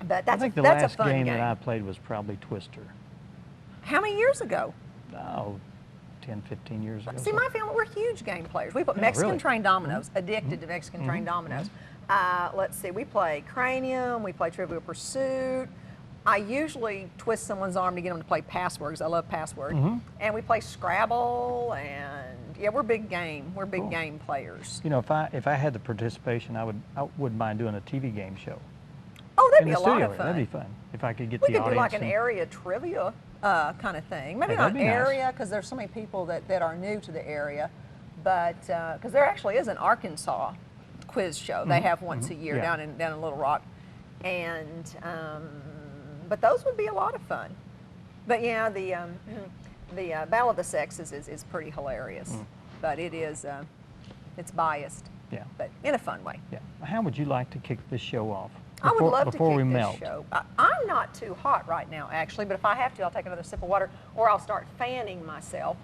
But I think the that's last a fun game that I played was probably Twister. How many years ago? Oh, 10, 15 years ago. See, my family, we're huge game players. We put Yeah, Mexican really? trained dominoes, addicted to Mexican trained dominoes. Let's see, we play Cranium, we play Trivial Pursuit. I usually twist someone's arm to get them to play Passwords. I love Password. And we play Scrabble, and yeah, we're big game. We're big game players. You know, if I had the participation, I wouldn't mind doing a TV game show. Oh, that'd In be the a lot studio. of fun. That'd be fun if I could get We the could audience. do like an area trivia kind of thing. Maybe Yeah, not that'd be nice. area, because there's so many people that are new to the area, but because there actually is an Arkansas quiz show they have once a year down in Little Rock, and but those would be a lot of fun. But yeah, the Battle of the Sexes is pretty hilarious, but it is it's biased, but in a fun way. Yeah. How would you like to kick this show off? I would love to before kick we this melt. show. I'm not too hot right now, actually, but if I have to, I'll take another sip of water, or I'll start fanning myself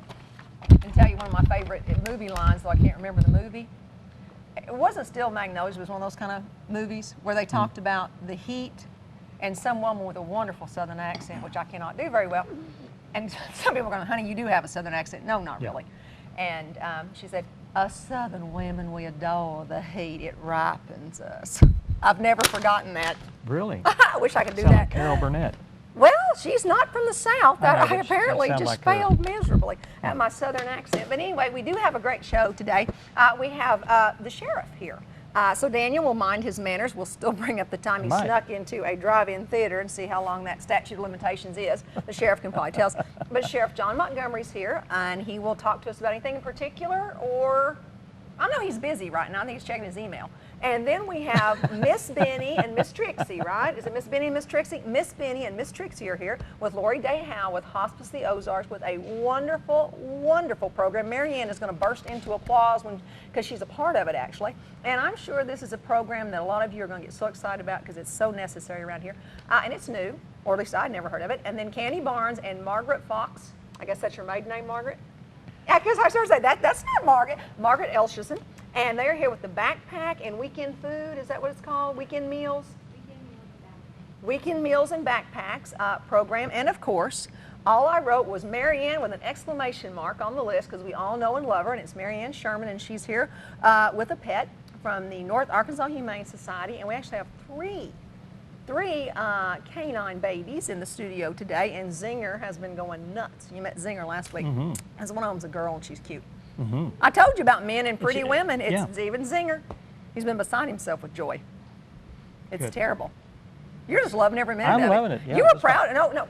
and tell you one of my favorite movie lines, though I can't remember the movie. It wasn't Still Magnolias, it was one of those kind of movies where they talked about the heat, and some woman with a wonderful Southern accent, which I cannot do very well. And some people are going, honey, you do have a Southern accent. No, not really. And she said, us Southern women, we adore the heat. It ripens us. I've never forgotten that. Really? I wish I could do Sound that. like Carol Burnett. Well, she's not from the South. I know, I but apparently that just sound like her. failed miserably at my Southern accent. But anyway, we do have a great show today. We have the sheriff here. So Daniel will mind his manners. We'll still bring up the time he Might. snuck into a drive-in theater and see how long that statute of limitations is. The sheriff can probably tell us. But Sheriff John Montgomery's here, and he will talk to us about anything in particular, or I know he's busy right now. I think he's checking his email. And then we have Miss Benny and Miss Trixie, right? Is it Miss Benny and Miss Trixie? Miss Benny and Miss Trixie are here with Lori Day Howe with Hospice the Ozarks with a wonderful, wonderful program. Marianne is going to burst into applause because she's a part of it, actually. And I'm sure this is a program that a lot of you are going to get so excited about because it's so necessary around here. And it's new, or at least I'd never heard of it. And then Candy Barnes and Margaret Fox. I guess that's your maiden name, Margaret? Yeah, because I started saying that's not Margaret. Margaret Elshison. And they're here with the backpack and weekend food. Is that what it's called? Weekend meals? Weekend meals and backpacks program. And of course, all I wrote was Marianne with an exclamation mark on the list because we all know and love her. And it's Marianne Sherman, and she's here with a pet from the North Arkansas Humane Society. And we actually have three canine babies in the studio today. And Zinger has been going nuts. You met Zinger last week. As one of them's a girl, and she's cute. I told you about men and pretty women. It's even Zinger. He's been beside himself with joy. It's terrible. You're just loving every minute of it. I'm loving it. Yeah, you were proud. No.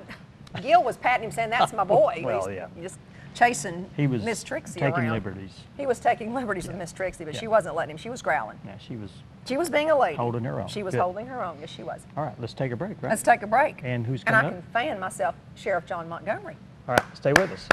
Gil was patting him, saying, "That's my boy." Well, He's yeah. just chasing He was Miss Trixie taking around. liberties. He was taking liberties with Miss Trixie, but she wasn't letting him. She was growling. Yeah, she was She was being a lady. holding her own. She was Good. holding her own. Yes, she was. All right, let's take a break, right? Let's take a break. And who's And coming I up? can fan myself, Sheriff John Montgomery. All right, stay with us.